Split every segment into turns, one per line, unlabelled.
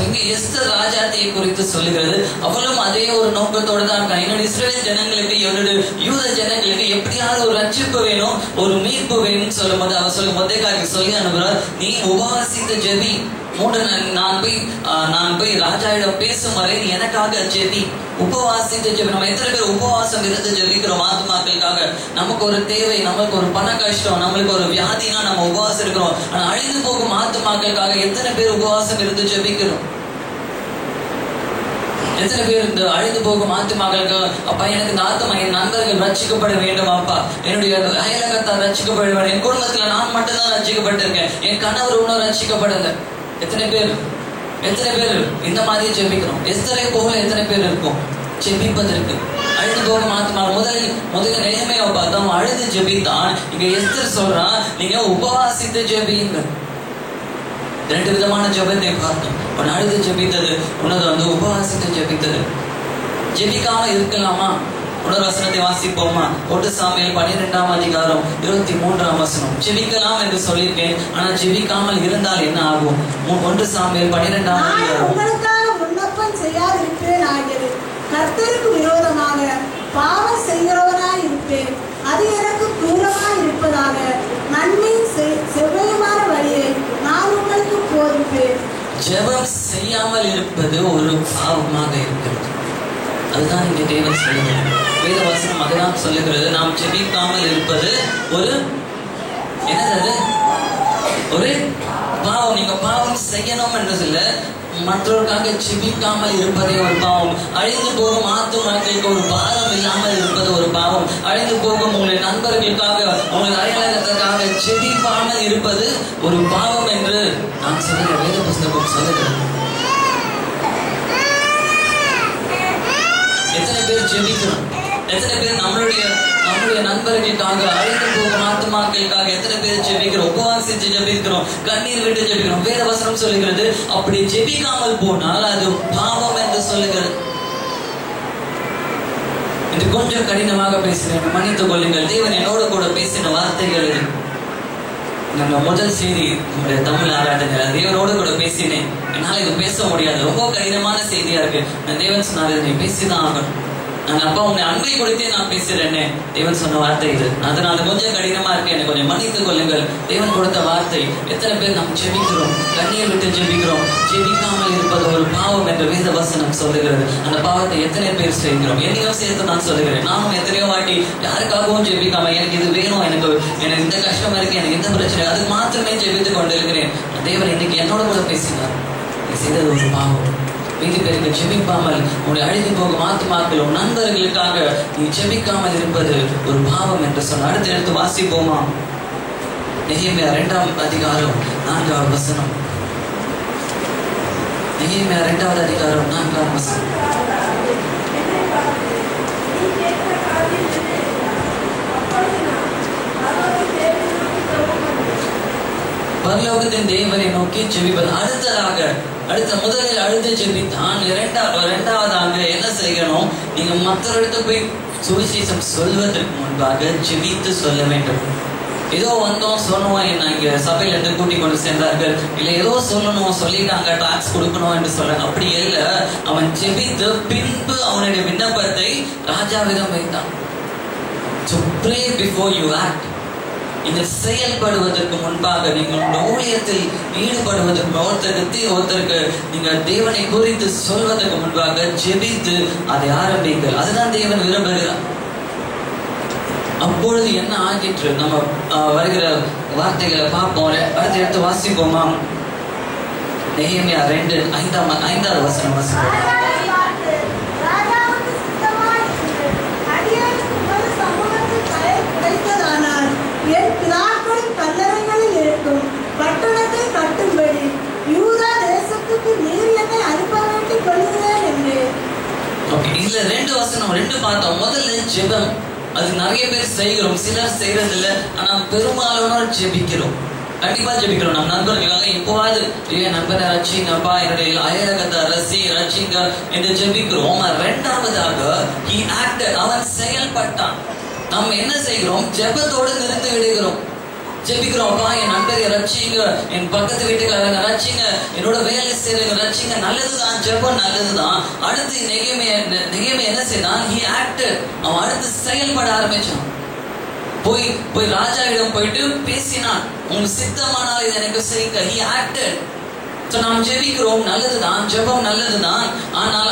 இங்க எஸ்தர் ராஜாத்தியை குறித்து சொல்லுகிறது. அவளும் அதே ஒரு நோக்கத்தோடு தான் இருக்கா. என்னோட இஸ்ரவேல் ஜனங்களுக்கு, என்னோட யூத ஜனங்களுக்கு எப்படியாவது ஒரு ரட்சிப்பு வேணும், ஒரு மீட்பு வேணும்னு சொல்லும் போது அவர் சொல்லும் மொர்தெகாய்க்கு சொல்லி அனுப்புறார், நீ உபவாசித்து ஜெபி. நான் போய் ராஜாவிடம் பேசும் வரை நீ எனக்காக ஜெபி, உபவாசித்து ஜெபி. நம்ம எத்தனை பேர் உபவாசம் இருந்து ஜெபிக்கிறோம் ஆத்துமாக்களுக்காக? நமக்கு ஒரு தேவை, நமக்கு ஒரு பண கஷ்டம், நம்மளுக்கு ஒரு வியாதினா நம்ம உபவாசம் இருக்கிறோம். ஆனா அழிந்து போகும் ஆத்துமாக்களுக்காக எத்தனை பேர் உபவாசம் இருந்து ஜெபிக்கிறோம்? எத்தனை பேர் இந்த அழிந்து போகும் ஆத்துமாக்களுக்கு, அப்பா எனக்கு இந்த ஆத்மா, என் நண்பர்கள் ரட்சிக்கப்பட வேண்டும், அப்பா என்னுடைய அயலகத்தால் ரட்சிக்கப்பட வேண்டும், என் குடும்பத்துல நான் மட்டும்தான் ரட்சிக்கப்பட்டிருக்கேன், என் கணவர் இன்னும் ரட்சிக்கப்படல. எத்தனை பேர் இந்த மாதிரி ஜெபிக்கிறோம்? எஸ்தரை போல எத்தனை பேர் இருக்கும் ஜெபிப்பதற்கு? அழுது போகும் ஆத்மா முதல்ல நெகேமியா பார்த்தா அழுது ஜெபித்தான். இங்க எஸ்தர் சொல்றான், நீங்க உபவாசித்து ஜெபியுங்க. ரெண்டு விதமான ஜெபத்தை பார்த்தோம். ஒன்னு அழுது ஜெபித்தது, ஒன்னது உபவாசித்து ஜெபித்தது. ஜெபிக்காம இருக்கலாமா? இன்னொரு வசனத்தை வாசிப்போமா? 1 சாமுவேல் 12ஆம் அதிகாரம் 23ஆம் வசனம். ஜெபிக்கலாம் என்று சொல்லியிருக்கேன், ஆனா ஜெபிக்காமல் இருந்தால் என்ன ஆகும்? 1 சாமுவேல் 12ஆம் அதிகாரம்.
உங்களுக்காக விண்ணப்பம் செய்யாதிருப்பேன் ஆகிறது, கர்த்தருக்கு விரோதமாக பாவம் செய்கிறவனாய் இருப்பேன், அது எனக்கு தூரமாய் இருப்பதாக நன்மை செவ்வையமான வழியை நான் உங்களுக்கு போதிப்பேன்.
ஜெபம் செய்யாமல் இருப்பது ஒரு பாவமாக இருக்கிறது. அதுதான் இங்கே தேவன் சொல்லுகிறது. வேதவசனம் அதுதான் சொல்லுகிறது. நாம் ஜெபிக்காமல் இருப்பது ஒரு என்னது? ஒரு பாவம். நீங்க பாவம் செய்யணும் என்று சொல்ல, மற்றவர்களுக்காக ஜெபிக்காமல் இருப்பதே ஒரு பாவம். அழிந்து போகும் ஆத்துமாக்களுக்கு ஒரு பாரம் இல்லாமல் இருப்பது ஒரு பாவம். அழிந்து போகும் உங்களுடைய நண்பர்களுக்காக, உங்களுடைய அயலகத்திற்காக ஜெபிக்காமல் இருப்பது ஒரு பாவம் என்று நான் சொல்லுகிற வேத புஸ்தகம் சொல்லுகிறேன். எத்தனை பேர் ஜெபிக்கிறோம்? எத்தனை பேர் நம்மளுடைய நண்பர்களுக்காக, அழிந்து போகும் ஆத்துமாக்களுக்காக எத்தனை பேர் ஜெபிக்கிறோம்? உபவாசித்து ஜெபிக்கிறோம், கண்ணீர் விட்டு ஜெபிக்கிறோம். வேத வசனம் சொல்லுகிறது, அப்படி ஜெபிக்காமல் போனால் அது பாவம் என்று சொல்லுகிறது. இது கொஞ்சம் கடினமாக பேசினேன், மன்னித்துக் கொள்ளுங்கள். தேவன் என்னோட கூட பேசின வார்த்தைகள் நம்ம முதல் செய்தி நம்முடைய தமிழ் ஆராதனை தேவனோடு கூட பேசினேன். என்னால் இது பேச முடியாது, ரொம்ப கடினமான செய்தியா இருக்கு. தேவன் சொன்னாரு, நீ பேசிதான் ஆகணும். நான் அப்பா உன்னை அன்பை கொடுத்தே நான் பேசுறேன்னு தேவன் சொன்ன வார்த்தை இது. அதனால கொஞ்சம் கடினமா இருக்கு, எனக்கு கொஞ்சம் மன்னித்துக் கொள்ளுங்கள். தேவன் கொடுத்த வார்த்தை. எத்தனை பேர் நாம் ஜெபிக்கிறோம், கண்ணீர் விட்டு ஜெபிக்கிறோம், ஜெபிக்காமல் இருப்பது ஒரு பாவம் என்று வேத வசனம் சொல்லுகிறது. அந்த பாவத்தை எத்தனை பேர் செய்கிறோம்? என்னையும் சேர்த்து நான் சொல்லுகிறேன். நானும் எத்தனையோ வாட்டி யாருக்காகவும் ஜெபிக்காம, எனக்கு இது வேணும், எனக்கு இந்த கஷ்டம் இருக்கு, எனக்கு இந்த பிரச்சனை, அதுக்கு மாத்திரமே ஜெபித்து கொண்டு இருக்கிறேன். தேவன் இன்னைக்கு என்னோட கூட பேசினார், நீ செய்தது ஒரு பாவம். மீதி பேருக்கு ஜெபிக்காமல், உன்னை அழிந்து போகும் ஆத்துமாக்கள், உன் நண்பர்களுக்காக நீ ஜெபிக்காமல் இருப்பது ஒரு பாவம் என்று சொன்ன. அடுத்து எடுத்து வாசிப்போமா? நெகேமியா 2ஆம் அதிகாரம் 4ஆம் வசனம். நெகேமியா 2ஆவது அதிகாரம் 4ஆம் வசனம். பரலோகத்தின் தேவனை நோக்கி ஜெபிப்பது. அடுத்த முதலில் அழுது ஜெபித்தான். இரண்டாவதாக என்ன செய்யணும்? நீங்க மற்றவர்களுக்கு போய் சுவிசேஷம் சொல்வதற்கு முன்பாக ஜெபித்து சொல்ல வேண்டும். ஏதோ வந்தோம் சொன்னோம், என்ன இங்க சபையில இருந்து கூட்டிக் கொண்டு சென்றார்கள், இல்ல ஏதோ சொல்லணும், சொல்லிட்டாங்க, டாக்ஸ் கொடுக்கணும் என்று சொல்றாங்க. அப்படி இல்ல, அவன் ஜெபித்து பின்பு அவனுடைய விண்ணப்பத்தை ராஜாவிடம் வைத்தான். So pray before you act. நீங்கள் செயல்படுவதற்கு முன்பாக, நீங்கள் ஊழியத்தில் ஈடுபடுவதற்கு, ஒருத்தருக்கு நீங்கள் தேவனை குறித்து சொல்வதற்கு முன்பாக ஜெபித்து அதை ஆரம்பிங்கள். அதுதான் தேவன் விரும்புகிறார். அப்பொழுது என்ன ஆகிற்று? நம்ம வருகிற வார்த்தைகளை பார்ப்போம். அடுத்து எடுத்து வாசிப்போமா? நெகேமியா 2:5 வசனம் வாசிப்போம்.
என் பிதாக்களின் கல்லறைகளில் இருக்கும் பட்டணத்தை கட்டும்படி யூதா தேசத்துக்கு நீர் என்னை அனுப்ப வேண்டிக் கொள்கிறேன் என்றேன்.
இதுல 2 வசனம் 2 பார்த்தோம். முதல்ல ஜெபம், அது நிறைய பேர் செய்கிறோம், சிலர் செய்யறது இல்லை. ஆனா பெரும்பாலானோர் ஜெபிக்கிறோம், கண்டிப்பா ஜெபிக்கிறோம். நம்ம நண்பர்களுக்காக இப்போவாது என் நண்பரை ரட்சிங்கப்பா, என்னுடைய அயலகத்தை ரட்சிங்க என்று ஜெபிக்கிறோம். இரண்டாவதாக he acted, அவன் செயல்பட்டான். நம்ம என்ன செய்கிறோம்? ஜெபத்தோடு நிறுத்தி விடுகிறோம். ஜெபிக்கிறோம், அப்பா என் நண்பரை ரட்சிங்க, என் பக்கத்து வீட்டுக்காரங்க ரட்சிங்க, என்னோட வேலை செய்யறவங்க ரட்சிங்க. நல்லதுதான், ஜெபம் நல்லதுதான். அடுத்து நெகேமியா என்ன செய்தான்? He acted. அவன் அடுத்து செயல்பட ஆரம்பிச்சான். போய் ராஜாவிடம் போயிட்டு பேசினான், உங்க சித்தமானால் இதை எனக்கு செய்யுங்க. He acted. நாம் ஜெபிக்கிறோம், நல்லதுதான், ஜெபம் நல்லதுதான். ஆனால்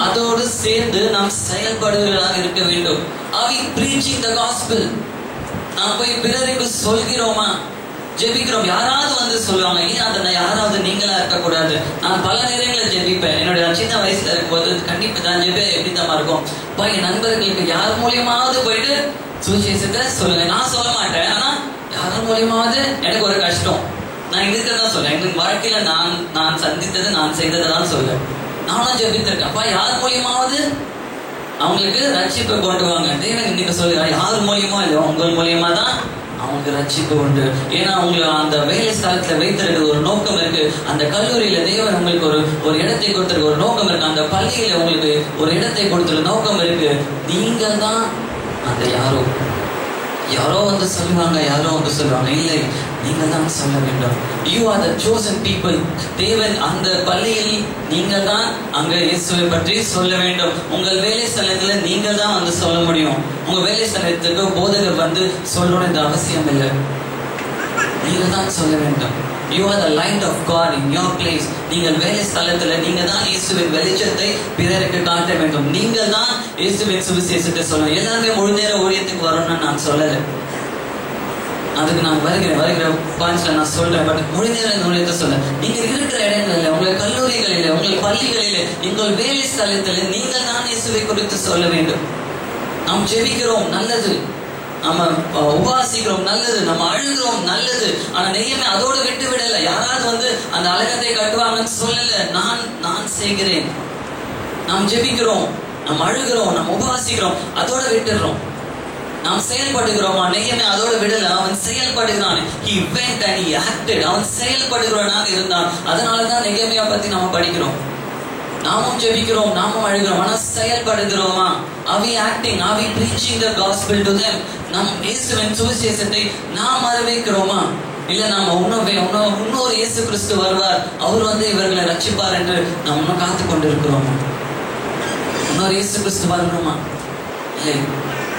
அதோடு சேர்ந்து நாம் செயல்படுகிறதாக இருக்க வேண்டும். Are we preaching the gospel? நாம் போய் பிறருக்கு சொல்கிறோமா? ஜெபிக்கிறோம், யாராவது வந்து சொல்லுவாங்க. ஏன் அந்த யாராவது நீங்களா இருக்கக்கூடாது? நான் பல நேரங்களில் ஜெபிப்பேன். என்னுடைய சின்ன வயசுல இருக்கும்போது கண்டிப்பா நான் ஜெபிப்பேன். எப்படி தான் இருக்கும், என் நண்பர்களுக்கு யார் மூலியமாவது போயிட்டு சுவிசேஷத்தை சொல்லுங்க. நான் சொல்ல மாட்டேன், ஆனா யார் மூலியமாவது எனக்கு ஒரு கஷ்டம், நான் இருக்கிறதான் சொல்றேன். எங்களுக்கு வாழ்க்கையில நான் சந்தித்தது, நான் செய்ததான் சொல்றேன். நானும் ஜெபித்திருக்கேன், யார் மூலியமாவது அவங்களுக்கு ரட்சிப்பை கொண்டு வாங்க. தேவன் இன்னைக்கு சொல்லுறாங்க, யார் மூலியமா இல்லை, உங்கள் மூலியமா தான் அவங்களுக்கு ரட்சிப்பு உண்டு. ஏன்னா உங்களை அந்த வேலை ஸ்தலத்துல வைத்திருக்கிறது ஒரு நோக்கம் இருக்கு. அந்த கல்லூரியில தேவன் உங்களுக்கு ஒரு இடத்தை கொடுத்திருக்க ஒரு நோக்கம் இருக்கு. அந்த பள்ளியில உங்களுக்கு ஒரு இடத்தை கொடுத்திருக்க நோக்கம் இருக்கு. நீங்கள் தான் அந்த யாரோ வந்து சொல்லுவாங்க, யாரோ வந்து சொல்லுவாங்க. இல்லை, நீங்கள் தான் சொல்ல வேண்டும். You are the chosen people. தேவன் அந்த பள்ளியில் நீங்கள் தான் அங்க இயேசுவை பற்றி சொல்ல வேண்டும். உங்கள் வேலை ஸ்தலத்துல நீங்கள் தான் வந்து சொல்ல முடியும். உங்க வேலை ஸ்தலத்துக்கு போதகர் வந்து சொல்லணும்னு அவசியம் இல்லை, நீங்கள் தான் சொல்ல வேண்டும். You are the light of God in your place. நீங்கள் வேலை ஸ்தலத்துல நீங்க தான் இயேசுவின் வெளிச்சத்தை பிறருக்கு காட்ட வேண்டும். நீங்கள் தான் இயேசுவின் சுவிசேஷத்தை சொல்லணும். எல்லாருமே முழு நேர ஊழியத்துக்கு வரணும்னு நான் சொல்லலை. அதுக்கு நான் வருகிற பாயிண்ட்ஸ்ல நான் சொல்றேன். பட் முழு நேர ஊழியத்தை சொல்ல, நீங்க இருக்கிற இடங்களில், உங்கள் கல்லூரிகளில், உங்கள் பள்ளிகளில், உங்கள் வேலை ஸ்தலத்துல நீங்கள் தான் இயேசுவை குறித்து சொல்ல வேண்டும். நாம் ஜெபிக்கிறோம், நல்லது. நம்ம உபாசிக்கிறோம், நல்லது. நம்ம அழுகிறோம், நல்லது. ஆனா நெய்யமே அதோட விட்டு விடல. யாராவது வந்து அந்த அலகத்தை கட்டுவாங்கன்னு சொல்லல. நான் செய்கிறேன். நாம் ஜெபிக்கிறோம், நாம் அழுகிறோம், நாம் உபாசிக்கிறோம், அதோட விட்டுடுறோம். நாம் செயல்படுகிறோமா? நெய்யமே அதோட விடல. அவன் செயல்படுகிறான். He went and he acted. அவன் செயல்படுகிறவனாக இருந்தான். அதனாலதான் நெகேமியா பத்தி நாம படிக்கிறோம். நாமும் ஜெபிக்கிறோம், நாமும் அழுகிறோம், ஆனா செயல்படுகிறோமா? Are we acting? Are we preaching the gospel to them? நம் இயேசுவின் சுவிசேஷத்தை நாம் அறிவிக்கிறோமா? இல்ல நாம இன்னொரு இயேசு கிறிஸ்து வருவார், அவர் வந்து இவர்களை ரட்சிப்பார் என்று நாம் இன்னும் காத்து கொண்டிருக்கிறோமா? இன்னொரு இயேசு கிறிஸ்து வரணுமா? இல்லை,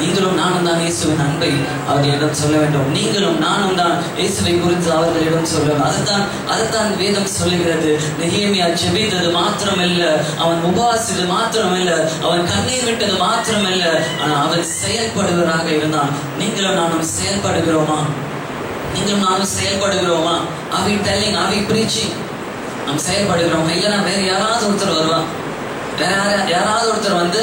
நீங்களும் நானும் தான் இயேசுவின் அன்பை அவர்களிடம் சொல்ல வேண்டும். நீங்களும் நானும் தான் இயேசுவை குறித்து அவர்களிடம் சொல்லணும். அதுதான் வேதம் சொல்லுகிறது. நெகேமியா ஜெபித்தது மாத்திரமல்ல, அவன் உபவாசித்தது மாத்திரமல்ல, அவன் கண்ணீர் விட்டது மாத்திரமல்ல, ஆனால் அவன் செயல்படுவராக இருந்தான். நீங்களும் நானும் செயல்படுகிறோமா? நீங்களும் நானும் செயல்படுகிறோமா? Are we telling? Are we preaching? நாம் செயல்படுகிறோமா? இல்லைன்னா வேற யாராவது ஒருத்தர் வருவான். யாராவது ஒருத்தர் வந்து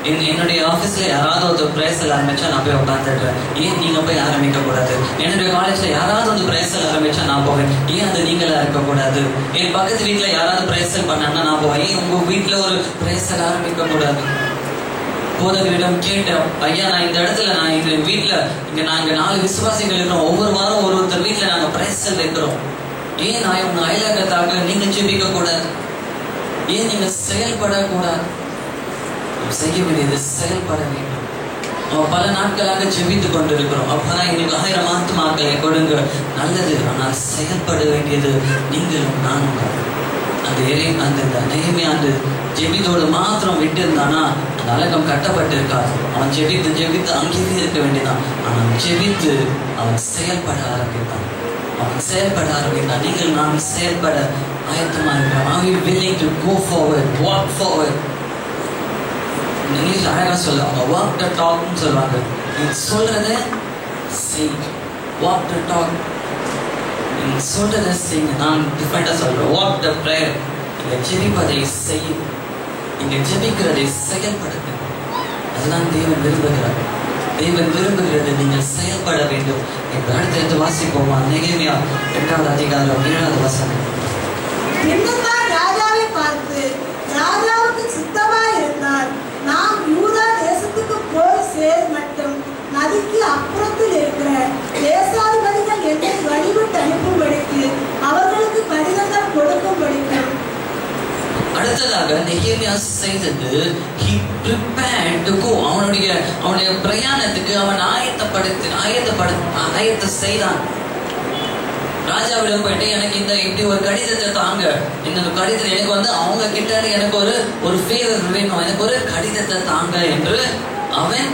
என்னுடைய ஆஃபீஸ்ல யாராவது ஒரு பிரேசல் ஆரம்பிச்சா நான் போய் உட்காந்துடுறேன். ஏன் நீங்க போய் ஆரம்பிக்க கூடாது? என்னுடைய காலேஜ்ல யாராவது வந்து பிரேசல் ஆரம்பிச்சா நான் போவேன். ஏன் அது நீங்களா இருக்கக்கூடாது? என் பக்கத்து வீட்டுல யாராவது பிரேசல் பண்ணாங்கன்னா நான் போவேன். ஏன் உங்க வீட்டுல ஒரு பிரேசல் ஆரம்பிக்க கூடாது? போதகரிடம் கேட்டேன், ஐயா நான் இந்த இடத்துல நான் எங்க வீட்டுல நாங்க 4 விசுவாசிகள் இருக்கிறோம். ஒவ்வொரு வாரம் ஒருத்தர் வீட்டுல நாங்க பிரேசல் இருக்கிறோம். ஏன் நான் உங்க அயலகத்தாக நீங்க ஜெபிக்க கூடாது? ஏன் நீங்க செயல்படக்கூடாது? செய்ய வேண்டியது செயல்பட வேண்டும். பல நாட்களாக ஜெபித்து கொண்டிருக்கிறோம். அப்பதான் எங்களுக்கு 1000 ஆத்துமாக்களை கொடுங்க, நல்லது. ஆனால் செயல்பட வேண்டியது நீங்களும் நானும் தான். அந்த நெகேமியா அந்த ஜெபித்தோடு மாத்திரம் விட்டு இருந்தானா அந்த அலகம் கட்டப்பட்டு இருக்காது. அவன் ஜெபித்து அங்கேயே இருக்க வேண்டியதான். ஆனால் ஜெபித்து அவன் செயல்பட ஆரம்பித்தான். நீங்கள் நாம் செயல்பட ஆயத்தமா இருக்கிறோம். Are we willing to go forward, walk forward? English அழகா சொல்லுவாங்க, walk the talk ன்னு சொல்லுவாங்க. நீ சொல்றத செய். walk the talk. நீ சொல்றத செய்யுங்க. நான் டிஃபரெண்டா சொல்றேன். walk the prayer. நீங்க ஜெபிப்பதை செய். நீங்க ஜெபிக்கிறதை செயல்படுங்க. அதுதான் தேவன் விரும்புகிறார். தேவன் விரும்புகிறது நீங்கள் செயல்பட வேண்டும். இப்ப அடுத்து வாசிப்போமா? நெகேமியா 8வது அதிகாரம் 7வது வசனம்.
இன்னும் ராஜாவை பார்த்து, ராஜாவுக்கு சித்தமா இருந்தால் நாம் யூதா தேசத்துக்கு போய் சேர் மட்டும் நதிக்கு அப்புறத்தில் இருக்கிற தேசாதிபதிகள் என்னை வழிவிட்டு அனுப்பும்படிக்கு அவர்களுக்கு கடிதங்கள் கொடுக்கும்படிக்கு.
அடுத்ததாக நெகேமியா செய்தது, he prepared to go. அவனுடைய பிரயாணத்துக்கு அவன் ஆயத்த செய்தான். ராஜாவிடம் போயிட்டு எனக்கு இப்படி ஒரு கடிதத்தை தாங்க, இந்த கடிதம் எனக்கு அவங்க கிட்ட எனக்கு ஒரு ஃபேவர் வேணும், எனக்கு ஒரு கடிதத்தை தாங்க என்று அவன்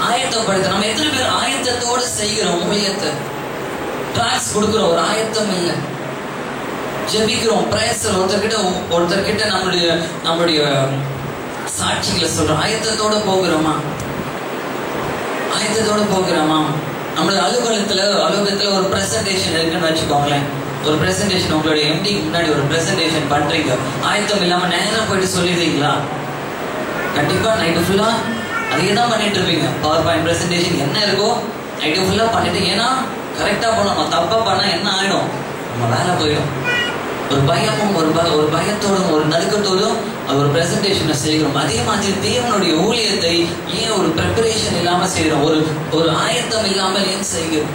ஆயத்தப்படுத்த. நம்ம எத்தனை பேர் ஆயத்தத்தோடு செய்கிறோம் ஊழியத்தை? டிராக்ஸ் கொடுக்குறோம், ஒரு ஆயத்தம் இல்லை. ஜெபிக்கிறோம், பிரேசர் ஒருத்தர்கிட்ட நம்மளுடைய சாட்சிகளை சொல்றோம். ஆயத்தத்தோட போகிறோமா? ஆயத்தத்தோட போகிறோமா? நம்மளுடைய அலுவலகத்துல ஒரு பிரசன்டேஷன் இருக்குன்னு வச்சுக்கோங்களேன். ஒரு பிரசன்டேஷன், உங்களுடைய எம்டிக்கு முன்னாடி ஒரு பிரசன்டேஷன் பண்றீங்க. ஆயத்தம் இல்லாம நேரம் போயிட்டு சொல்லிடுறீங்களா? கண்டிப்பா நைட்டு ஃபுல்லா அதையே தான் பண்ணிட்டு இருப்பீங்க. பவர் பாயிண்ட் பிரசன்டேஷன் என்ன இருக்கோ நைட்டு ஃபுல்லா பண்ணிட்டு, ஏன்னா கரெக்டா பண்ணணும். தப்பா பண்ணா என்ன ஆயிடும்? நம்ம வேலை போயிடும். ஒரு பயமும் ஒரு பயத்தோடும் ஒரு நடுக்கத்தோடும் ஒரு பிரசன்டேஷனை செய்கிறோம். அதே மாதிரி தேவனுடைய ஊழியத்தை ஏன் ஒரு ப்ரிப்பரேஷன் இல்லாம செய்யறோம்? ஒரு ஆயத்தம் இல்லாமல் ஏன் செய்கிறோம்?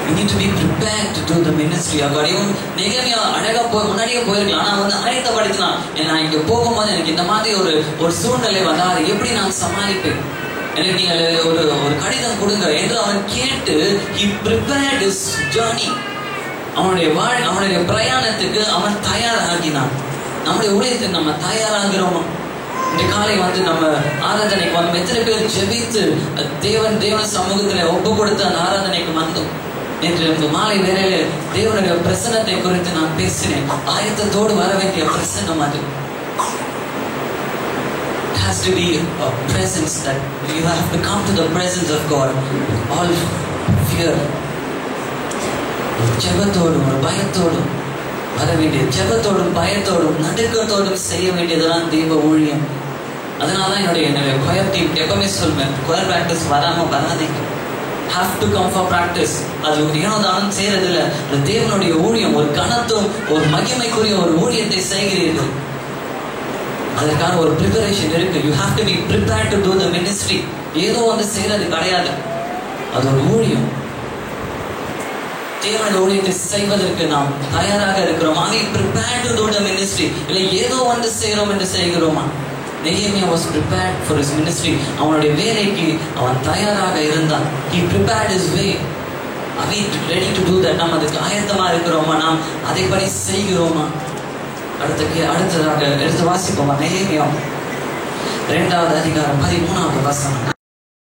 We need to be prepared to do the ministry of God. இவன் நெகேமியா அழகா முன்னாடியே போயிருக்கலாம். ஆனா ஆயத்தப்படுத்தினான். நான் இங்க போகும்போது எனக்கு இந்த மாதிரி ஒரு சூழ்நிலை வந்தா அதை எப்படி நான் சமாளிப்பேன்? எனக்கு நீங்க ஒரு கடிதம் கொடுங்க என்று அவன் கேட்டு he prepared his journey. அவனுடைய பிரயாணத்துக்கு அவன் தயாராகினான். நம்முடைய ஊழியத்துக்கு நம்ம தயாராகிறோமா? இந்த காலை நம்ம ஆராதனைக்கு எத்தனை பேர் ஜெபித்து தேவன் சமூகத்துல ஒப்பு கொடுத்து அந்த ஆராதனைக்கு வந்தோம்? நேற்று மாலை வேளையில தேவனுடைய பிரசன்னத்தை குறித்து நான் பேசினேன். ஆயத்தத்தோடு வர வேண்டிய பிரசன்னம் அது. It has to be a presence that you have to come to the presence of God. All fear. ஜெபத்தோடும் ஒரு பயத்தோடும் வர வேண்டிய, ஜெபத்தோடும் பயத்தோடும் நடுக்கத்தோடும் செய்ய வேண்டியதுதான் தெய்வ ஊழியம். அதனாலதான் என்னுடைய கொயர் டீம் எப்பவுமே சொல்வேன், கொயர் பிராக்டிஸ் வராதீங்க. have to come for practice. அது ஏனோதானும் செய்யறது இல்லை. அது தேவனுடைய ஊழியம். ஒரு கனத்தும் ஒரு மகிமைக்குரிய ஒரு ஊழியத்தை செய்கிறீர்கள். அதற்கான ஒரு ப்ரிப்பரேஷன் இருக்கு. You have to be prepared to do the ministry. ஏதோ செய்யறது கிடையாது, அது ஒரு ஊழியம். தேவனுடைய ஊழியத்தை செய்வதற்கு நாம் தயாராக இருக்கிறோம். ஆக prepared to do the ministry. இல்லை ஏதோ செய்கிறோம் என்று செய்கிறோமா? Nehemiah was prepared for his ministry. அவனுடைய வேலைக்கு அவன் தயாராக இருந்தான். He prepared his way. Are we ready to do that? நாம் அதுக்கு ஆயத்தமா இருக்கிறோமா? நாம் அதைப்படி செய்கிறோமா? அடுத்ததாக எடுத்து வாசிப்போமா? நெகேமியா 2வது அதிகாரம் 13வது வசனம்.